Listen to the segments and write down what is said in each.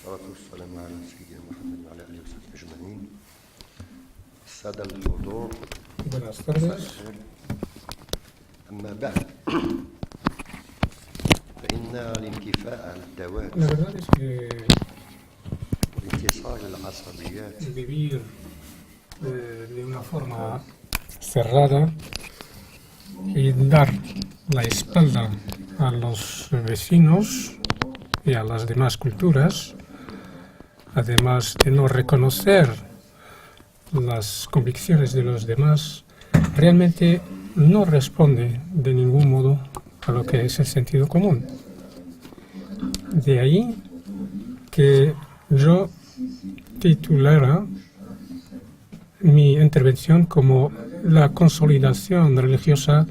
والسلام على سيدنا محمد وعلى آله وصحبه أجمعين. السادة الحضور. Buenas tardes. أما بعد فإن الانكفاء على الدوات La verdad es que والاتصال العصبيات vivir de una forma cerrada y dar la espalda a los vecinos y a las demás culturas, además de no reconocer las convicciones de los demás, realmente no responde de ningún modo a lo que es el sentido común. De ahí que yo titulara mi intervención como la consolidación religiosa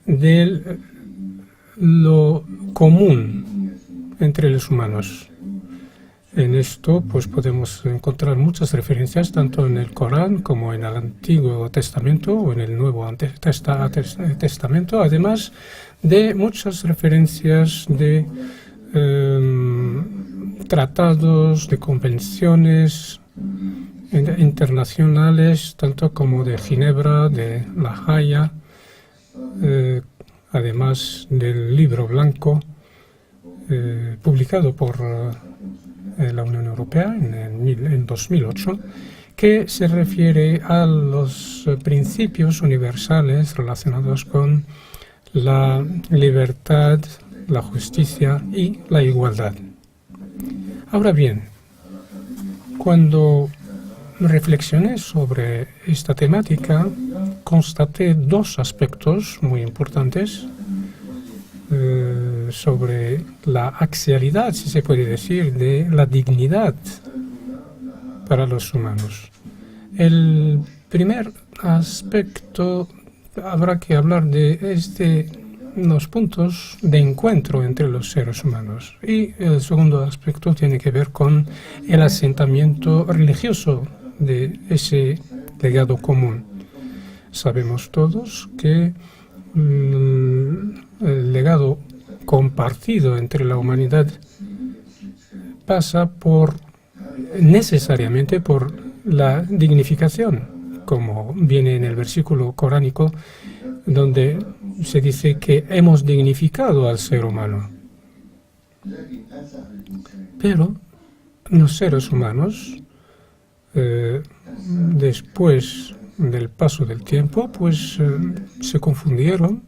de lo común entre los humanos. En esto pues podemos encontrar muchas referencias tanto en el Corán como en el Antiguo Testamento o en el Nuevo Testamento, además de muchas referencias de tratados, de convenciones internacionales, tanto como de Ginebra, de La Haya, además del Libro Blanco publicado por la Unión Europea en 2008, que se refiere a los principios universales relacionados con la libertad, la justicia y la igualdad. Ahora bien, cuando reflexioné sobre esta temática, constaté dos aspectos muy importantes sobre la axialidad, si se puede decir, de la dignidad para los humanos. El primer aspecto, habrá que hablar de los puntos de encuentro entre los seres humanos. Y el segundo aspecto tiene que ver con el asentamiento religioso de ese legado común. Sabemos todos que el legado compartido entre la humanidad pasa necesariamente por la dignificación, como viene en el versículo coránico, donde se dice que hemos dignificado al ser humano. Pero los seres humanos, después del paso del tiempo, pues se confundieron,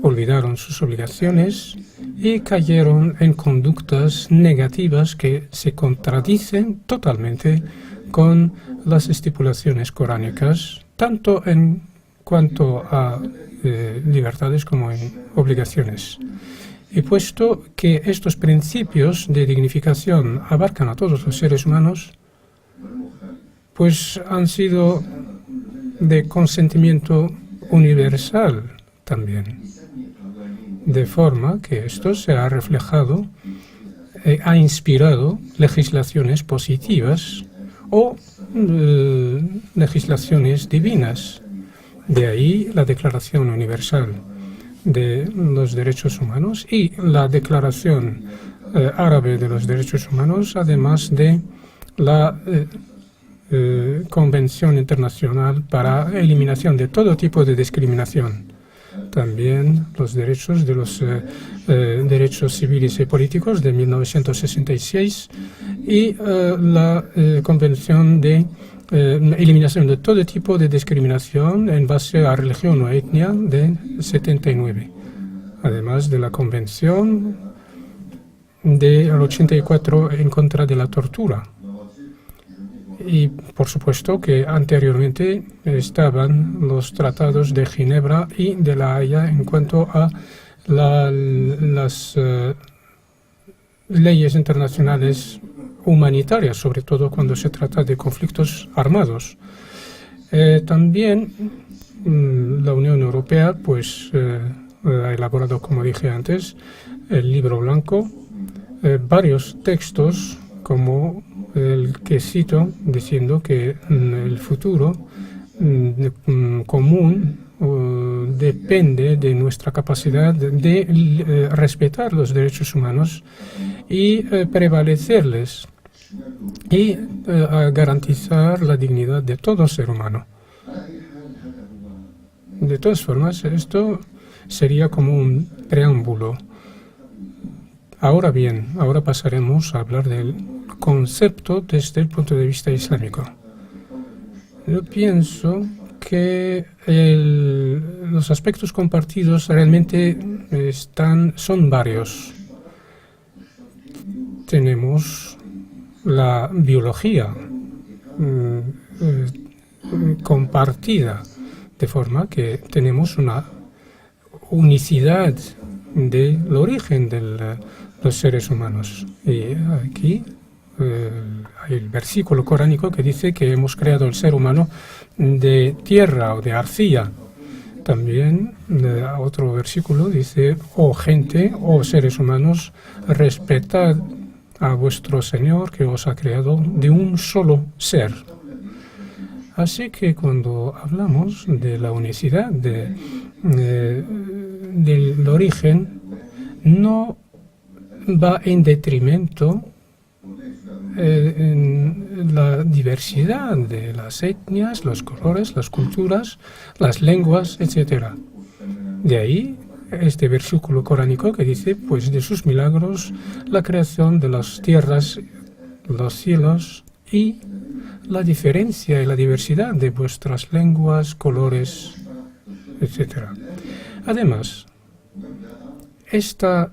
olvidaron sus obligaciones y cayeron en conductas negativas que se contradicen totalmente con las estipulaciones coránicas, tanto en cuanto a libertades como en obligaciones. Y puesto que estos principios de dignificación abarcan a todos los seres humanos, pues han sido de consentimiento universal también, de forma que esto se ha reflejado, ha inspirado legislaciones positivas o legislaciones divinas. De ahí la Declaración Universal de los Derechos Humanos y la Declaración Árabe de los Derechos Humanos, además de la Convención Internacional para Eliminación de todo tipo de discriminación. También los derechos de los derechos civiles y políticos de 1966 y la Convención de Eliminación de todo tipo de discriminación en base a religión o etnia de 79, además de la Convención del 84 en contra de la tortura. Y por supuesto que anteriormente estaban los tratados de Ginebra y de La Haya en cuanto a las leyes internacionales humanitarias, sobre todo cuando se trata de conflictos armados. También la Unión Europea pues, ha elaborado, como dije antes, el libro blanco, varios textos como el que cito diciendo que el futuro común depende de nuestra capacidad de respetar los derechos humanos y prevalecerles y garantizar la dignidad de todo ser humano. De todas formas, esto sería como un preámbulo. Ahora bien, ahora pasaremos a hablar del concepto desde el punto de vista islámico. Yo pienso que los aspectos compartidos realmente son varios. Tenemos la biología compartida, de forma que tenemos una unicidad del origen de los seres humanos. Y aquí hay el versículo coránico que dice que hemos creado el ser humano de tierra o de arcilla. También otro versículo dice: oh gente, oh seres humanos, respetad a vuestro Señor que os ha creado de un solo ser. Así que cuando hablamos de la unicidad del origen, no va en detrimento en la diversidad de las etnias, los colores, las culturas, las lenguas, etc. De ahí este versículo coránico que dice, pues de sus milagros, la creación de las tierras, los cielos y la diferencia y la diversidad de vuestras lenguas, colores, etc. Además, esta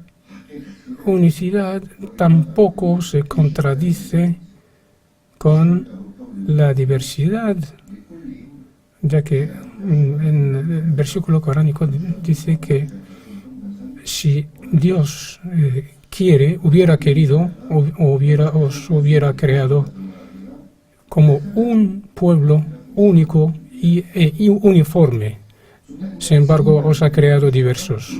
unicidad tampoco se contradice con la diversidad, ya que en el versículo coránico dice que si Dios hubiera querido o os hubiera creado como un pueblo único y uniforme. Sin embargo, os ha creado diversos.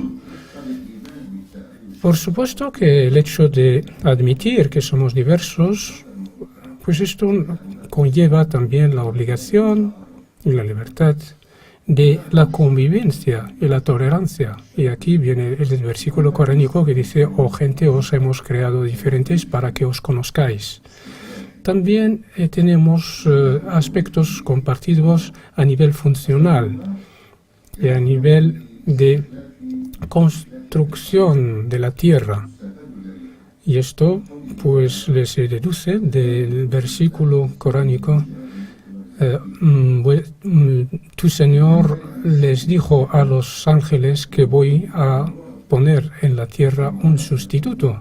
Por supuesto que el hecho de admitir que somos diversos, pues esto conlleva también la obligación y la libertad de la convivencia y la tolerancia. Y aquí viene el versículo coránico que dice, oh gente, os hemos creado diferentes para que os conozcáis. También tenemos aspectos compartidos a nivel funcional y a nivel de construcción de la tierra. Y esto pues se deduce del versículo coránico. Tu Señor les dijo a los ángeles que voy a poner en la tierra un sustituto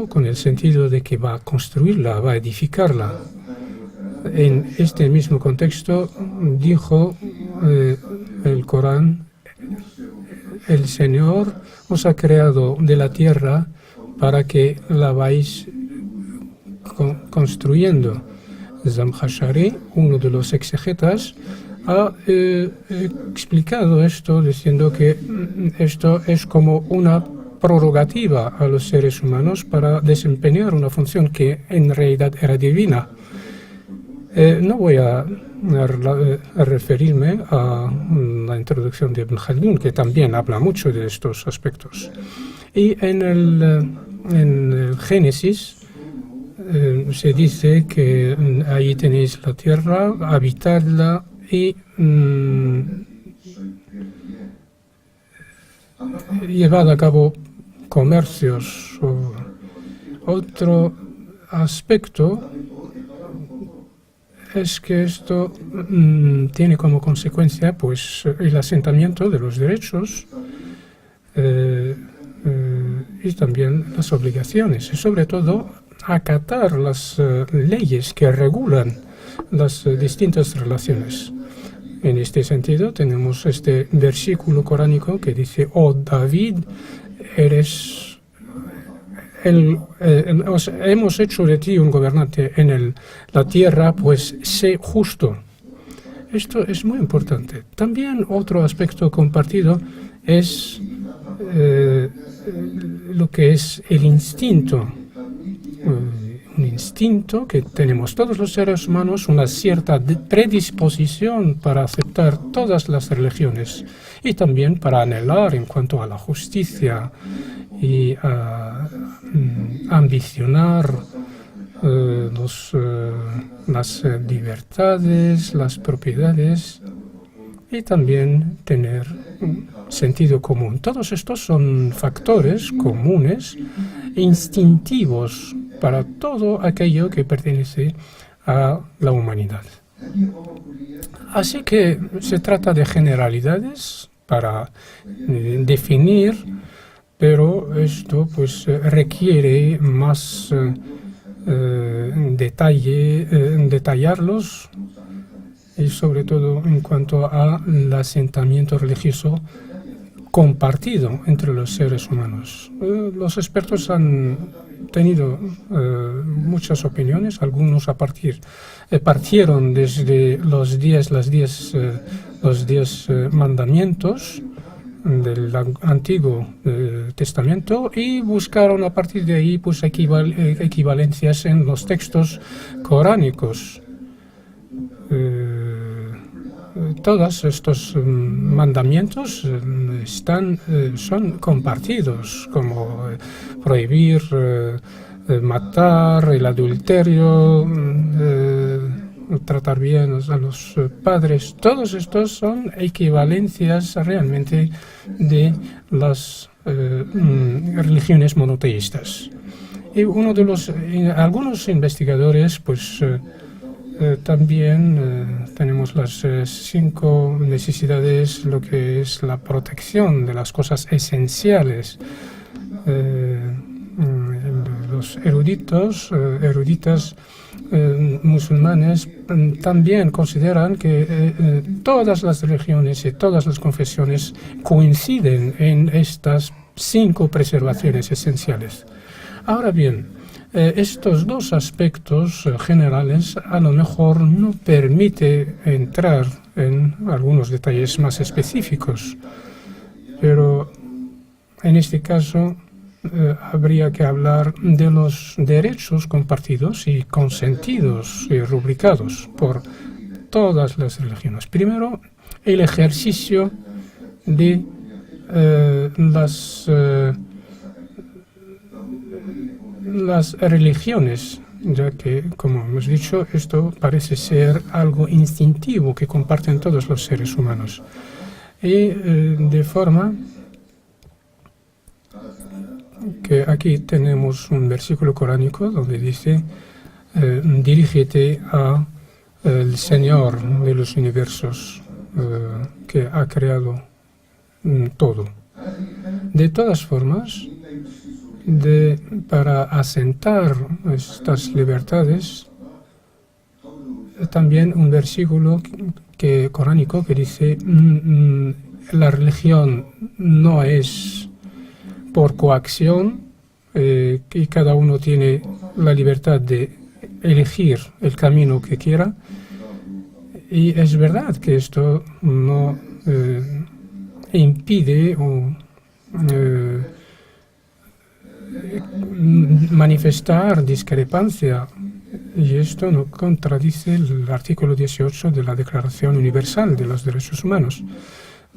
con el sentido de que va a construirla, va a edificarla. En este mismo contexto dijo el Corán, el Señor os ha creado de la tierra para que la vais construyendo. Zamkhashari, uno de los exegetas, ha explicado esto diciendo que esto es como una prerrogativa a los seres humanos para desempeñar una función que en realidad era divina. No voy a referirme a la introducción de Ibn Khaldun, que también habla mucho de estos aspectos. Y en el Génesis se dice que ahí tenéis la tierra, habitadla y llevad a cabo comercios. Otro aspecto es que esto tiene como consecuencia pues el asentamiento de los derechos y también las obligaciones, y sobre todo acatar las leyes que regulan las distintas relaciones. En este sentido, tenemos este versículo coránico que dice: «Oh David, hemos hecho de ti un gobernante en la tierra, pues sé justo». Esto es muy importante. También otro aspecto compartido es lo que es el instinto. Un instinto que tenemos todos los seres humanos, una cierta predisposición para aceptar todas las religiones y también para anhelar en cuanto a la justicia y a ambicionar las libertades, las propiedades y también tener sentido común. Todos estos son factores comunes e instintivos para todo aquello que pertenece a la humanidad. Así que se trata de generalidades para definir, pero esto pues requiere más detallarlos, y sobre todo en cuanto al asentamiento religioso compartido entre los seres humanos. Los expertos han tenido muchas opiniones. Algunos partieron desde los 10 mandamientos del Antiguo Testamento y buscaron a partir de ahí pues equivalencias en los textos coránicos. Todos estos mandamientos son compartidos, como prohibir matar, el adulterio, tratar bien a los padres. Todos estos son equivalencias realmente de las religiones monoteístas. Y algunos investigadores pues también tenemos las 5 necesidades, lo que es la protección de las cosas esenciales. Los eruditas musulmanes también consideran que todas las religiones y todas las confesiones coinciden en estas 5 preservaciones esenciales. Ahora bien, estos dos aspectos generales a lo mejor no permite entrar en algunos detalles más específicos, pero en este caso habría que hablar de los derechos compartidos y consentidos y rubricados por todas las religiones. Primero, el ejercicio de las religiones, ya que, como hemos dicho, esto parece ser algo instintivo que comparten todos los seres humanos. Y de forma que aquí tenemos un versículo coránico donde dice: dirígete al Señor de los universos que ha creado todo. De todas formas, para asentar estas libertades, también un versículo coránico que dice: la religión no es por coacción, y cada uno tiene la libertad de elegir el camino que quiera. Y es verdad que esto no impide o manifestar discrepancia, y esto no contradice el artículo 18 de la Declaración Universal de los Derechos Humanos,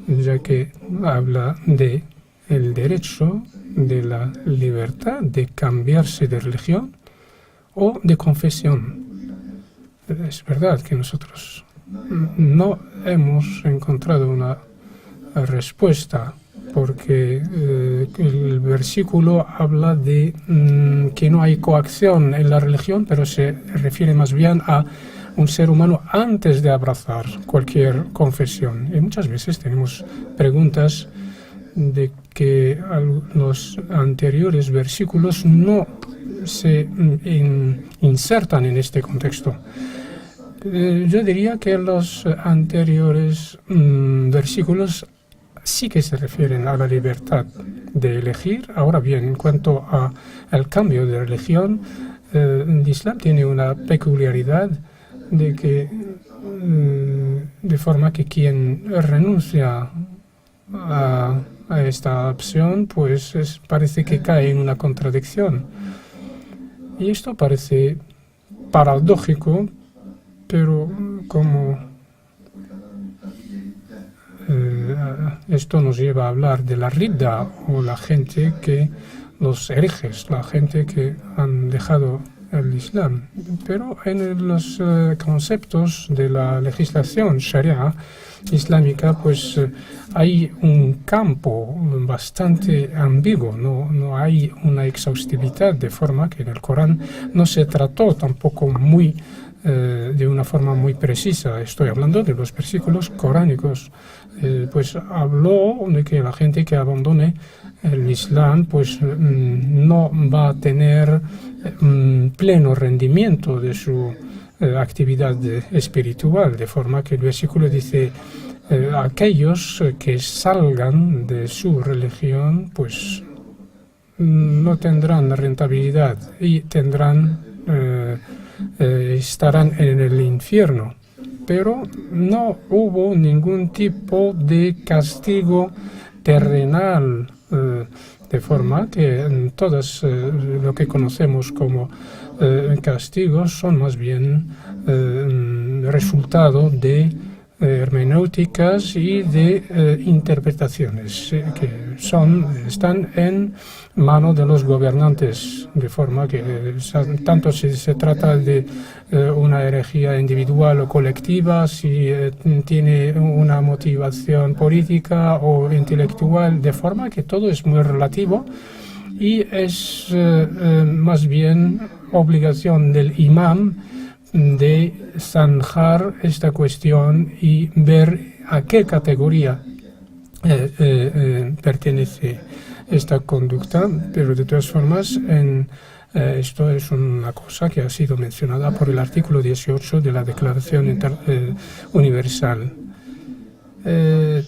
ya que habla de el derecho de la libertad de cambiarse de religión o de confesión. Es verdad que nosotros no hemos encontrado una respuesta, porque el versículo habla de que no hay coacción en la religión, pero se refiere más bien a un ser humano antes de abrazar cualquier confesión. Y muchas veces tenemos preguntas de que los anteriores versículos no se insertan en este contexto. Yo diría que los anteriores versículos sí que se refieren a la libertad de elegir. Ahora bien, en cuanto al cambio de religión, el Islam tiene una peculiaridad de que de forma que quien renuncia a esta opción, pues parece que cae en una contradicción. Y esto parece paradójico, pero como esto nos lleva a hablar de la ridda o la gente que, los herejes, la gente que han dejado el Islam. Pero en los conceptos de la legislación sharia islámica, pues hay un campo bastante ambiguo, no hay una exhaustividad, de forma que en el Corán no se trató tampoco de una forma muy precisa. Estoy hablando de los versículos coránicos. Pues habló de que la gente que abandone el Islam pues no va a tener pleno rendimiento de su actividad espiritual, de forma que el versículo dice aquellos que salgan de su religión pues no tendrán rentabilidad y estarán en el infierno. Pero no hubo ningún tipo de castigo terrenal, de forma que todas lo que conocemos como castigos son más bien resultado de hermenéuticas y de interpretaciones que están en mano de los gobernantes, de forma que tanto si se trata de una herejía individual o colectiva, si tiene una motivación política o intelectual, de forma que todo es muy relativo y es más bien obligación del imam de zanjar esta cuestión y ver a qué categoría pertenece esta conducta, pero de todas formas esto es una cosa que ha sido mencionada por el artículo 18 de la Declaración Universal.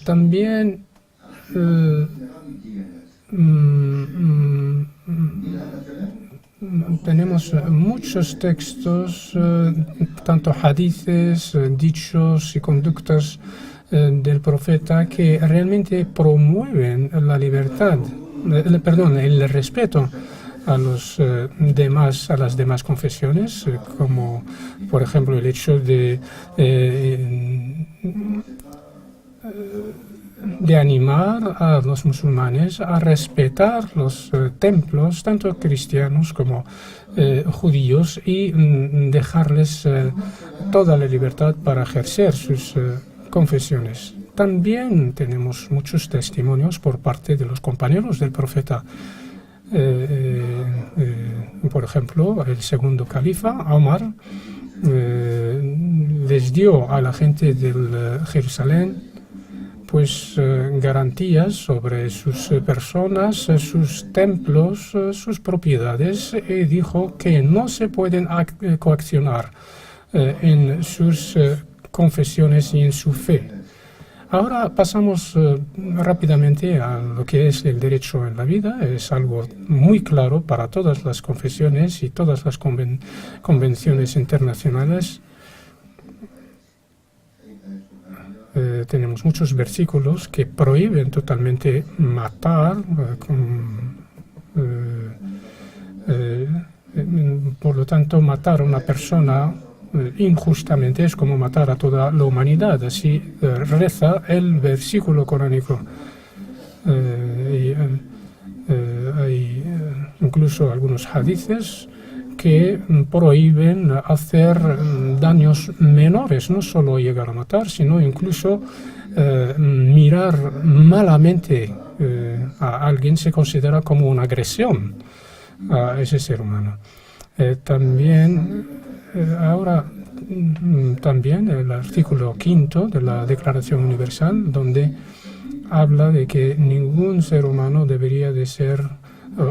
También tenemos muchos textos, tanto hadices, dichos y conductas del profeta que realmente promueven la libertad, el respeto a las demás confesiones, como por ejemplo el hecho de animar a los musulmanes a respetar los templos, tanto cristianos como judíos, y dejarles toda la libertad para ejercer sus confesiones. También tenemos muchos testimonios por parte de los compañeros del profeta. Por ejemplo, el segundo califa, Omar, les dio a la gente de Jerusalén pues garantías sobre sus personas, sus templos, sus propiedades, y dijo que no se pueden coaccionar en sus confesiones y en su fe. Ahora pasamos rápidamente a lo que es el derecho en la vida. Es algo muy claro para todas las confesiones y todas las convenciones internacionales. Tenemos muchos versículos que prohíben totalmente matar, por lo tanto, matar a una persona injustamente es como matar a toda la humanidad. Así reza el versículo coránico. Hay incluso algunos hadices que prohíben hacer daños menores, no solo llegar a matar, sino incluso mirar malamente a alguien se considera como una agresión a ese ser humano. También el artículo 5 de la Declaración Universal, donde habla de que ningún ser humano debería de ser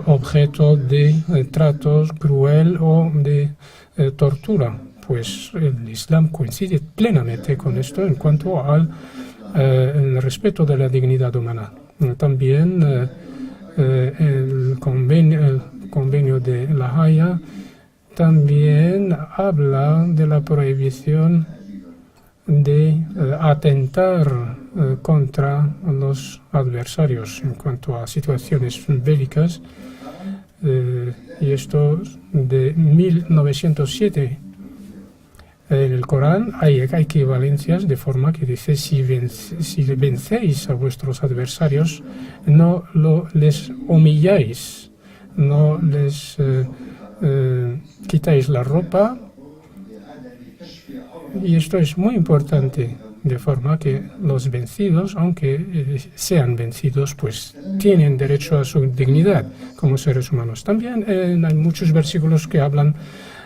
objeto de tratos cruel o de tortura. Pues el Islam coincide plenamente con esto en cuanto al el respeto de la dignidad humana. También el convenio de La Haya también habla de la prohibición de atentar contra los adversarios en cuanto a situaciones bélicas, y esto de 1907. En el Corán hay equivalencias, de forma que dice: si vencéis a vuestros adversarios, no les humilláis, no les quitáis la ropa. Y esto es muy importante, de forma que los vencidos, aunque sean vencidos, pues tienen derecho a su dignidad como seres humanos. También hay muchos versículos que hablan,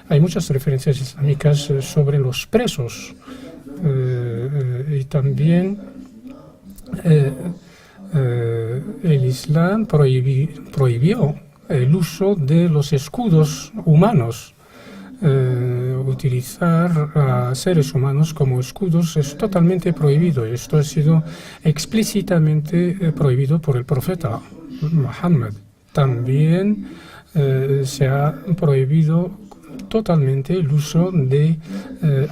hay muchas referencias islámicas sobre los presos, y también el Islam prohibió el uso de los escudos humanos. Utilizar a seres humanos como escudos es totalmente prohibido. Esto ha sido explícitamente prohibido por el profeta Muhammad. También se ha prohibido totalmente el uso de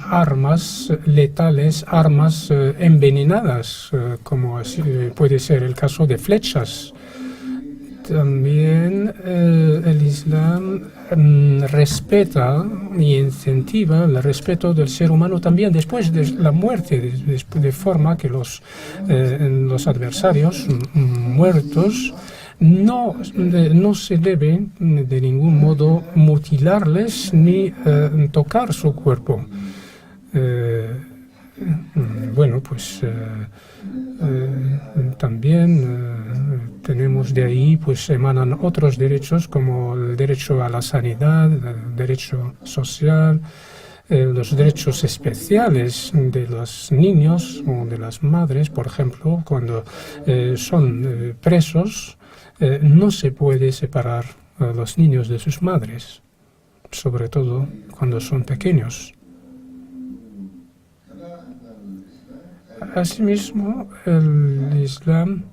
armas letales, armas envenenadas, como así puede ser el caso de flechas. También el Islam respeta y incentiva el respeto del ser humano también después de la muerte, de forma que los adversarios muertos no se debe de ningún modo mutilarles ni tocar su cuerpo. Bueno, pues también tenemos de ahí, pues emanan otros derechos como el derecho a la sanidad, el derecho social, los derechos especiales de los niños o de las madres. Por ejemplo, cuando son presos, no se puede separar a los niños de sus madres, sobre todo cuando son pequeños. Asimismo, el Islam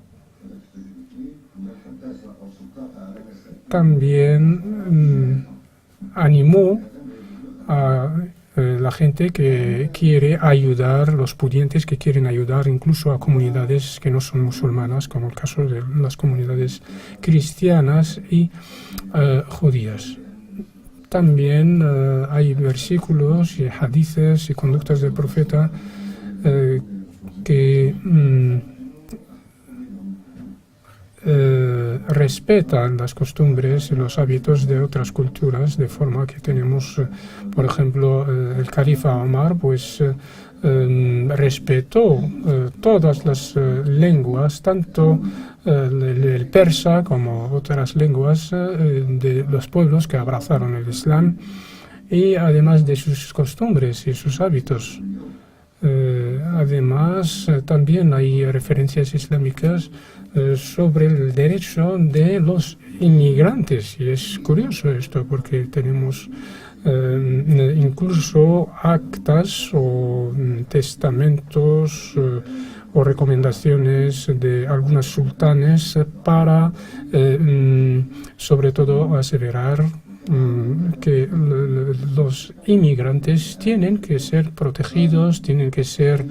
también animó a la gente que quiere ayudar, los pudientes que quieren ayudar incluso a comunidades que no son musulmanas, como el caso de las comunidades cristianas y judías. También hay versículos y hadices y conductas del profeta que respetan las costumbres y los hábitos de otras culturas, de forma que tenemos, por ejemplo, el califa Omar, pues respetó todas las lenguas, tanto el persa como otras lenguas de los pueblos que abrazaron el Islam, y además de sus costumbres y sus hábitos. Además, también hay referencias islámicas sobre el derecho de los inmigrantes. Y es curioso esto porque tenemos incluso actas o testamentos o recomendaciones de algunos sultanes para, sobre todo, aseverar que los inmigrantes tienen que ser protegidos, tienen que ser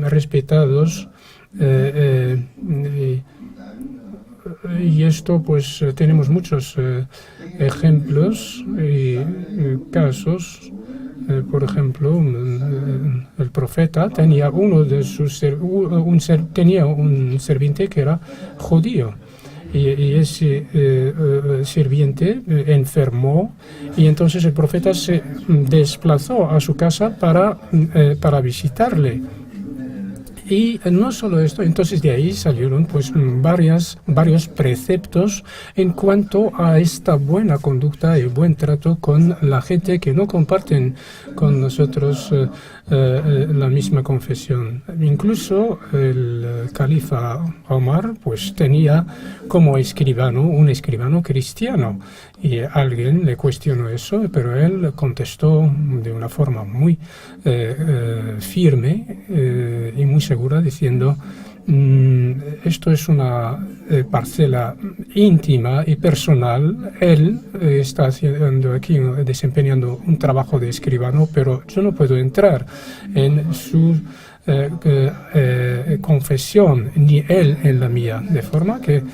respetados, y esto pues tenemos muchos ejemplos y casos. Por ejemplo, el profeta tenía tenía un sirviente que era judío. Y ese sirviente enfermó, y entonces el profeta se desplazó a su casa para visitarle. Y no solo esto, entonces de ahí salieron pues varios preceptos en cuanto a esta buena conducta y buen trato con la gente que no comparten con nosotros la misma confesión. Incluso el califa Omar pues tenía como escribano un escribano cristiano y alguien le cuestionó eso, pero él contestó de una forma muy firme y muy segura diciendo: esto es una parcela íntima y personal. Él está haciendo aquí, desempeñando un trabajo de escribano, pero yo no puedo entrar en su confesión, ni él en la mía. De forma que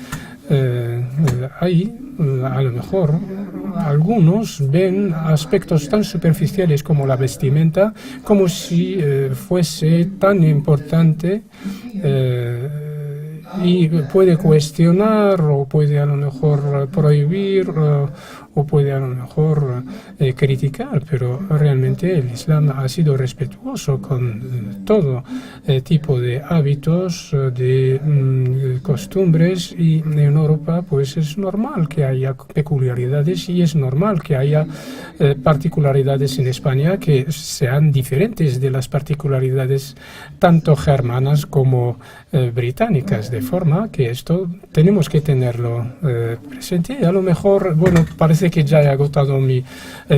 ahí, a lo mejor, algunos ven aspectos tan superficiales como la vestimenta como si fuese tan importante, y puede cuestionar o puede a lo mejor prohibir o puede a lo mejor criticar, pero realmente el Islam ha sido respetuoso con todo tipo de hábitos, de costumbres, y en Europa pues es normal que haya peculiaridades y es normal que haya particularidades en España que sean diferentes de las particularidades tanto germanas como británicas, de forma que esto tenemos que tenerlo presente. Y a lo mejor, bueno, parece que ya he agotado mi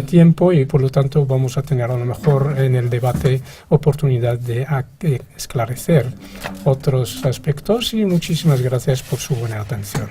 tiempo y por lo tanto vamos a tener a lo mejor en el debate oportunidad de esclarecer otros aspectos, y muchísimas gracias por su buena atención.